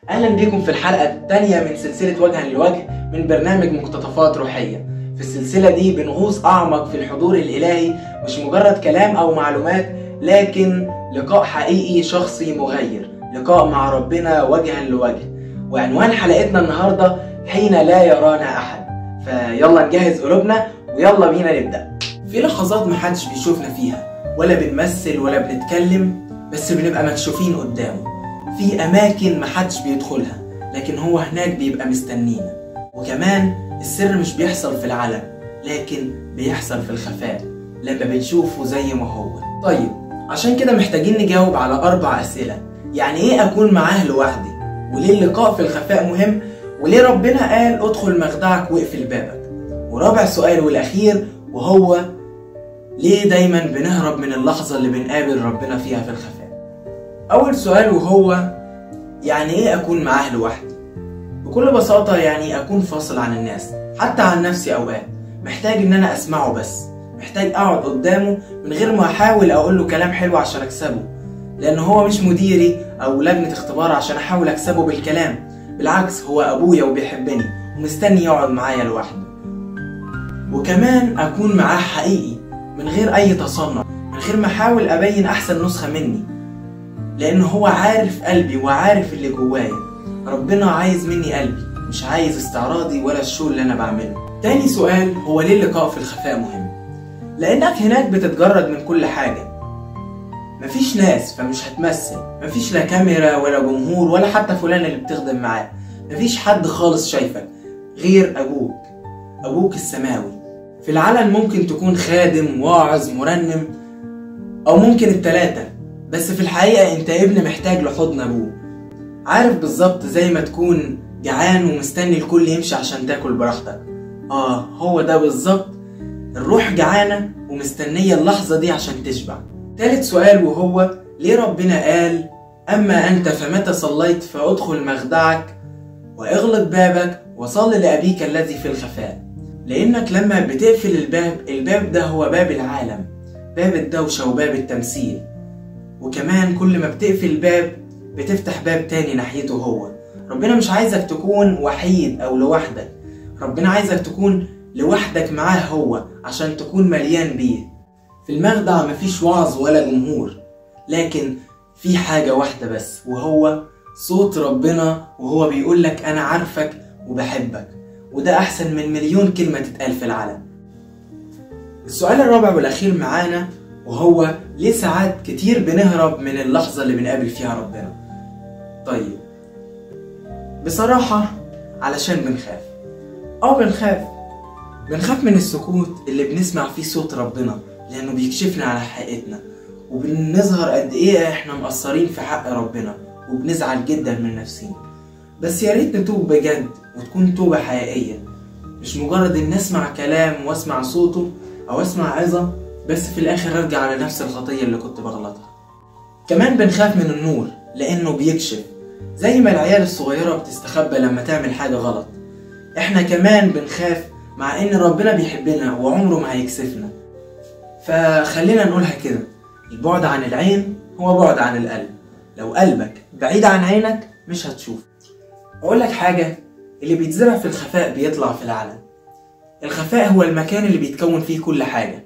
أهلا بكم في الحلقة الثانية من سلسلة وجها لوجه من برنامج مقتطفات روحية. في السلسلة دي بنغوص أعمق في الحضور الإلهي، مش مجرد كلام أو معلومات، لكن لقاء حقيقي شخصي مغير، لقاء مع ربنا وجها لوجه. وعنوان حلقتنا النهاردة حين لا يرانا أحد. فيلا نجهز قلوبنا ويلا بينا نبدأ. في لحظات محدش بيشوفنا فيها، ولا بنمثل ولا بنتكلم، بس بنبقى مكشوفين قدامه. في أماكن محدش بيدخلها، لكن هو هناك بيبقى مستنينا. وكمان السر مش بيحصل في العلن، لكن بيحصل في الخفاء لما بنشوفه زي ما هو. طيب، عشان كده محتاجين نجاوب على 4 أسئلة. يعني إيه أكون معاه لوحدي؟ وليه اللقاء في الخفاء مهم؟ وليه ربنا قال ادخل مخدعك واقفل بابك؟ ورابع سؤال والأخير وهو ليه دايما بنهرب من اللحظة اللي بنقابل ربنا فيها في الخفاء؟ أول سؤال وهو يعني إيه أكون معاه لوحدي؟ بكل بساطة يعني أكون فاصل عن الناس، حتى عن نفسي. أوقات محتاج إن أنا أسمعه، بس محتاج أقعد قدامه من غير ما أحاول أقول له كلام حلو عشان أكسبه، لأن هو مش مديري أو لجنة اختبار عشان أحاول أكسبه بالكلام. بالعكس، هو أبويا وبيحبني ومستني يقعد معايا لوحده. وكمان أكون معاه حقيقي من غير أي تصنع، من غير ما أحاول أبين أحسن نسخة مني، لأنه هو عارف قلبي وعارف اللي جوايا. ربنا عايز مني قلبي، مش عايز استعراضي ولا الشو اللي أنا بعمله. تاني سؤال هو ليه اللقاء في الخفاء مهم؟ لأنك هناك بتتجرد من كل حاجة. مفيش ناس فمش هتمثل، مفيش لا كاميرا ولا جمهور ولا حتى فلان اللي بتخدم معاه. مفيش حد خالص شايفك غير أبوك السماوي. في العلن ممكن تكون خادم، واعظ، مرنم، أو ممكن التلاتة، بس في الحقيقة انت ابن محتاج لحضن ابوه. عارف بالظبط زي ما تكون جعان ومستني الكل يمشي عشان تاكل براحتك. هو ده بالظبط. الروح جعانة ومستنية اللحظة دي عشان تشبع. تالت سؤال وهو ليه ربنا قال أما أنت فمتى صليت فأدخل مخدعك وأغلق بابك وصل لأبيك الذي في الخفاء. لأنك لما بتقفل الباب ده هو باب العالم، باب الدوشة وباب التمثيل. وكمان كل ما بتقفل الباب بتفتح باب تاني ناحيته هو. ربنا مش عايزك تكون وحيد أو لوحدك، ربنا عايزك تكون لوحدك معاه هو عشان تكون مليان بيه. في المخدع مفيش وعظ ولا جمهور، لكن في حاجة واحدة بس، وهو صوت ربنا وهو بيقولك أنا عارفك وبحبك. وده أحسن من مليون كلمة تتقال في العالم. السؤال الرابع والأخير معانا وهو ليه ساعات كتير بنهرب من اللحظة اللي بنقابل فيها ربنا؟ طيب، بصراحة علشان بنخاف من السكوت اللي بنسمع فيه صوت ربنا، لأنه بيكشفنا على حقيقتنا، وبنظهر قد إيه إحنا مقصرين في حق ربنا، وبنزعل جدا من نفسنا. بس يا ريت نتوب بجد، وتكون توبة حقيقية، مش مجرد إن أسمع كلام وأسمع صوته أو أسمع عظة بس في الآخر أرجع على نفس الخطية اللي كنت بغلطها. كمان بنخاف من النور لأنه بيكشف، زي ما العيال الصغيرة بتستخبى لما تعمل حاجة غلط. إحنا كمان بنخاف مع إن ربنا بيحبنا وعمره ما هيكسفنا. فخلينا نقولها كده، البعد عن العين هو بعد عن القلب. لو قلبك بعيد عن عينك مش هتشوف. أقولك حاجة، اللي بيتزرع في الخفاء بيطلع في العلن. الخفاء هو المكان اللي بيتكون فيه كل حاجة.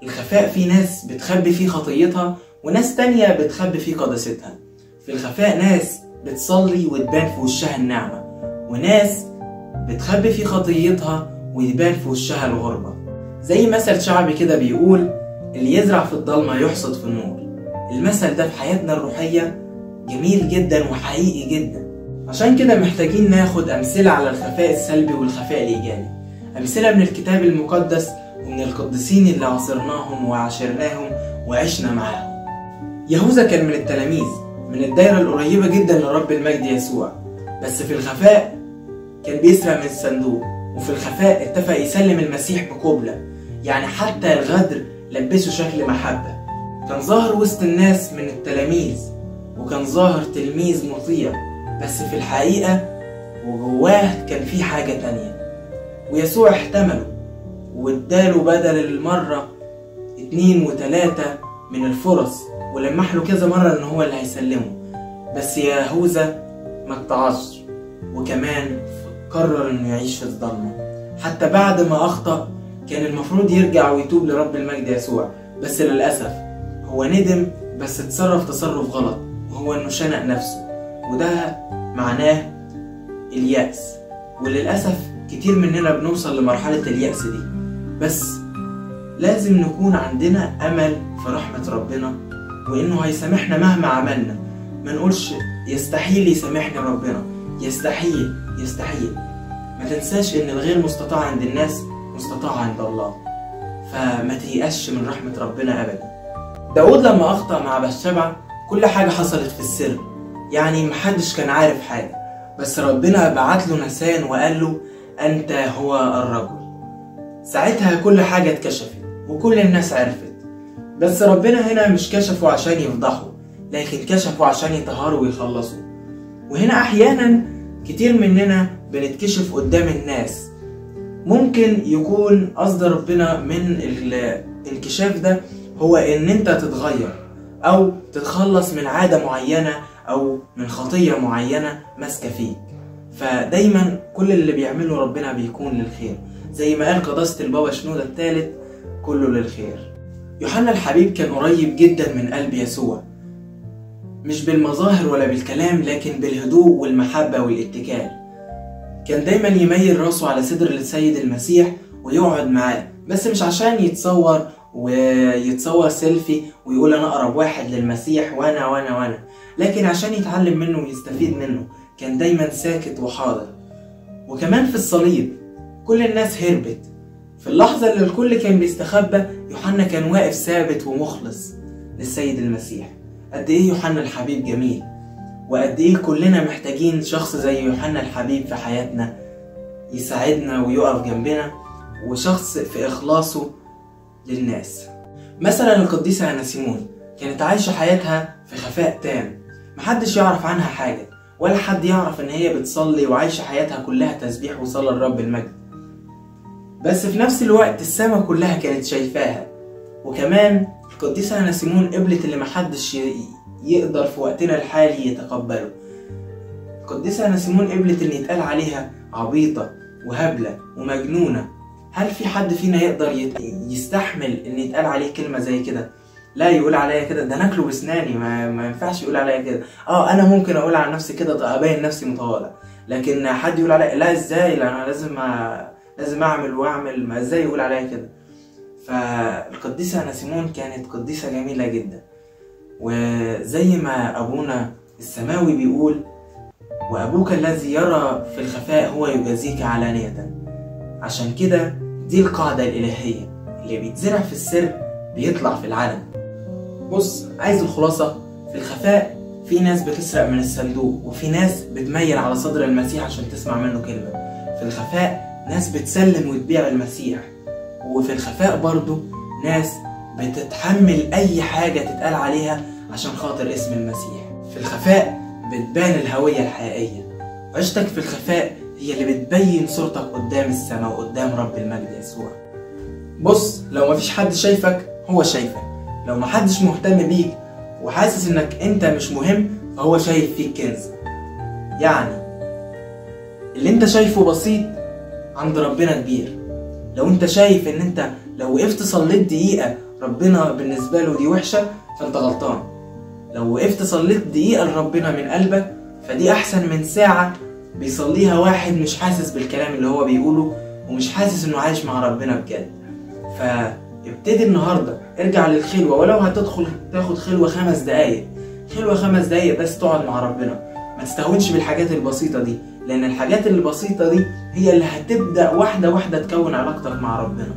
الخفاء فيه ناس بتخبي فيه خطيتها، وناس تانية بتخبي فيه قداستها. في الخفاء ناس بتصلي وتبان في وشها النعمة، وناس بتخبي فيه خطيتها ويبان في وشها الغربة. زي مثل شعبي كده بيقول اللي يزرع في الضلمة يحصد في النور. المثل ده في حياتنا الروحية جميل جدا وحقيقي جدا. عشان كده محتاجين ناخد أمثلة على الخفاء السلبي والخفاء الإيجابي، أمثلة من الكتاب المقدس ومن القديسين اللي عاصرناهم وعاشرناهم وعشنا معاهم. يهوذا كان من التلاميذ، من الدايرة القريبة جدا لرب المجد يسوع، بس في الخفاء كان بيسرق من الصندوق، وفي الخفاء اتفق يسلم المسيح بقبلة. يعني حتى الغدر لبسه شكل محبة. كان ظاهر وسط الناس من التلاميذ، وكان ظاهر تلميذ مطيع، بس في الحقيقة وجواه كان في حاجة تانية. ويسوع احتمله واداله بدل المرة 2 و3 من الفرص، ولمح له كذا مرة ان هو اللي هيسلمه. بس يهوذا ما اتعظش، وكمان قرر انه يعيش في الضلمة. حتى بعد ما اخطأ كان المفروض يرجع ويتوب لرب المجد يسوع، بس للأسف هو ندم، بس اتصرف تصرف غلط، وهو انه شنق نفسه، وده معناه اليأس. وللأسف كتير مننا بنوصل لمرحلة اليأس دي، بس لازم نكون عندنا أمل في رحمة ربنا، وإنه هيسامحنا مهما عملنا. ما نقولش يستحيل يسامحني ربنا، يستحيل يستحيل. ما تنساش إن الغير مستطاع عند الناس مستطاع عند الله، فما تيأسش من رحمة ربنا أبدا. داود لما أخطأ مع بشبع كل حاجة حصلت في السر، يعني محدش كان عارف حاجة، بس ربنا بعت له نسان وقال له أنت هو الرجل. ساعتها كل حاجة اتكشفت وكل الناس عرفت، بس ربنا هنا مش كشفوا عشان يفضحوا، لكن كشفوا عشان يطهروا ويخلصوا. وهنا أحيانا كتير مننا بنتكشف قدام الناس. ممكن يكون قصد ربنا من الانكشاف ده هو ان انت تتغير او تتخلص من عادة معينة او من خطية معينة ماسكة فيك. فدايما كل اللي بيعمله ربنا بيكون للخير، زي ما قال قداسة البابا شنودة الثالث كله للخير. يوحنا الحبيب كان قريب جدا من قلب يسوع، مش بالمظاهر ولا بالكلام، لكن بالهدوء والمحبة والاتكال. كان دايما يميل راسه على صدر السيد المسيح ويقعد معاه، بس مش عشان يتصور سيلفي ويقول انا اقرب واحد للمسيح وانا وانا وانا، لكن عشان يتعلم منه ويستفيد منه. كان دايما ساكت وحاضر. وكمان في الصليب كل الناس هربت، في اللحظة اللي الكل كان بيستخبى يوحنا كان واقف ثابت ومخلص للسيد المسيح. قد ايه يوحنا الحبيب جميل، وقد ايه كلنا محتاجين شخص زي يوحنا الحبيب في حياتنا يساعدنا ويقف جنبنا، وشخص في اخلاصه للناس. مثلا القديسة أناسيمون كانت عايشة حياتها في خفاء تام، محدش يعرف عنها حاجة، ولا حد يعرف ان هي بتصلي وعايشة حياتها كلها تسبيح وصلاة لرب المجد. بس في نفس الوقت السماء كلها كانت شايفاها. وكمان القديسة أناسيمون قبلت اللي محدش يقدر في وقتنا الحالي يتقبله. القديسة أناسيمون قبلت ان يتقال عليها عبيطة وهبلة ومجنونة. هل في حد فينا يقدر يستحمل ان يتقال عليه كلمة زي كده؟ لا، يقول عليا كده ده ناكله بسناني، ما ينفعش يقول عليا كده. انا ممكن اقول عن نفسي كده ابين نفسي متواضع، لكن حد يقول عليا لا ازاي، لا انا لازم اعمل واعمل، ما ازاي يقول عليا كده. فالقديسة أناسيمون كانت قديسة جميلة جدا، وزي ما ابونا السماوي بيقول وابوك الذي يرى في الخفاء هو يجازيك علانية. عشان كده دي القاعدة الإلهية، اللي بيتزرع في السر بيطلع في العلن. بص، عايز الخلاصة؟ في الخفاء في ناس بتسرق من الصندوق، وفي ناس بتميل على صدر المسيح عشان تسمع منه كلمة. في الخفاء ناس بتسلم وتبيع المسيح، وفي الخفاء برضو ناس بتتحمل أي حاجة تتقال عليها عشان خاطر اسم المسيح. في الخفاء بتبان الهوية الحقيقية. عشتك في الخفاء هي اللي بتبين صورتك قدام السماء وقدام رب المجد يسوع. بص، لو مفيش حد شايفك هو شايفك، لو محدش مهتم بيك وحاسس انك انت مش مهم فهو شايف فيك كنز. يعني اللي انت شايفه بسيط عند ربنا كبير. لو انت شايف ان انت لو وقفت صليت دقيقة ربنا بالنسبة له دي وحشة فانت غلطان. لو وقفت صليت دقيقة لربنا من قلبك فدي احسن من ساعة بيصليها واحد مش حاسس بالكلام اللي هو بيقوله ومش حاسس انه عايش مع ربنا بجد. فابتدي النهاردة، ارجع للخلوة، ولو هتدخل تاخد خلوة 5 دقايق، خلوة 5 دقايق بس تقعد مع ربنا. ما تستهونش بالحاجات البسيطة دي، لان الحاجات البسيطة دي هي اللي هتبدأ واحدة واحدة تكون علاقتك مع ربنا.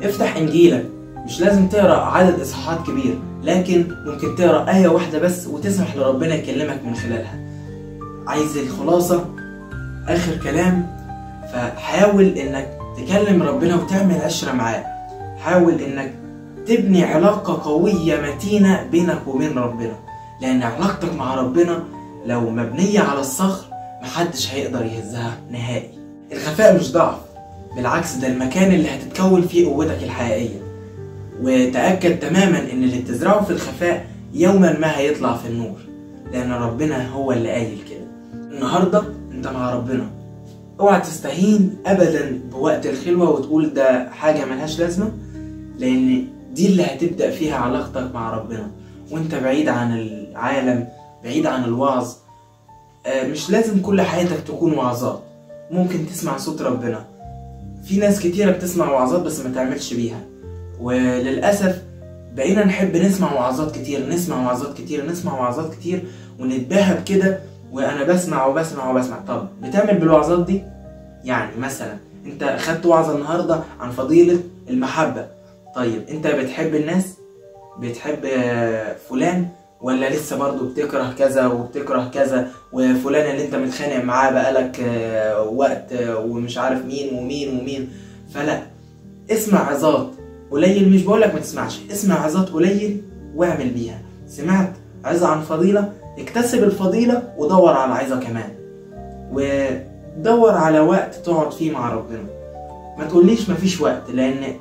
افتح انجيلك، مش لازم تقرأ عدد اصحاحات كبير، لكن ممكن تقرأ آية واحدة بس وتسمح لربنا يكلمك من خلالها. عايز الخلاصة؟ آخر كلام، فحاول انك تكلم ربنا وتعمل عشرة معاه. حاول انك تبني علاقة قوية متينة بينك وبين ربنا، لان علاقتك مع ربنا لو مبنية على الصخر محدش هيقدر يهزها نهائي. الخفاء مش ضعف، بالعكس ده المكان اللي هتتكون فيه قوتك الحقيقية. وتأكد تماما ان اللي بتزرعه في الخفاء يوما ما هيطلع في النور، لان ربنا هو اللي قايل كده. النهاردة انت مع ربنا. اوعى تستهين ابدا بوقت الخلوة وتقول ده حاجة ملهاش لازمة، لان دي اللي هتبدأ فيها علاقتك مع ربنا وانت بعيد عن العالم، بعيد عن الوعظ. مش لازم كل حياتك تكون وعظات، ممكن تسمع صوت ربنا. في ناس كتيرة بتسمع وعظات بس ما تعملش بيها، وللأسف بقينا نحب نسمع وعظات كتير، نسمع وعظات كتير، نسمع وعظات كتير، ونتباهى بكده وانا بسمع وبسمع وبسمع. طب بتعمل بالوعظات دي؟ يعني مثلا انت خدت وعظة النهاردة عن فضيلة المحبة، طيب انت بتحب الناس؟ بتحب فلان؟ ولا لسه برضو بتكره كذا وبتكره كذا، وفلان اللي انت متخانق معاه بقالك وقت ومش عارف مين ومين ومين؟ فلا، اسمع عظات قليل، مش بقولك ما تسمعش، اسمع عظات قليل واعمل بيها. سمعت عظة عن فضيلة، اكتسب الفضيلة ودور على عظة كمان، ودور على وقت تقعد فيه مع ربنا. ما تقوليش مفيش وقت، لان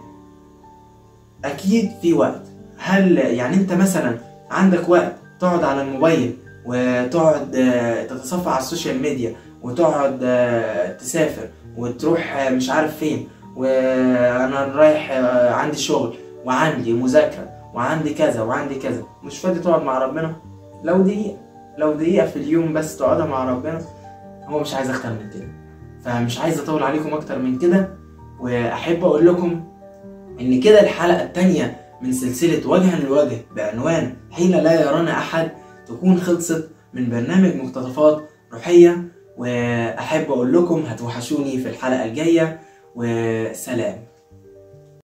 اكيد في وقت. هل يعني انت مثلا عندك وقت تقعد على الموبايل وتقعد تتصفح على السوشيال ميديا وتقعد تسافر وتروح مش عارف فين، وانا رايح عندي شغل وعندي مذاكرة وعندي كذا وعندي كذا، مش فاضي تقعد مع ربنا؟ لو دقيقة في اليوم بس تقعدها مع ربنا، هو مش عايز اكتر من كده. فمش عايز اطول عليكم اكتر من كده، واحب اقول لكم ان كده الحلقة التانية من سلسلة وجها لوجه بعنوان حين لا يرانا احد تكون خلصت من برنامج مقتطفات روحية. واحب اقول لكم هتوحشوني في الحلقة الجاية، وسلام.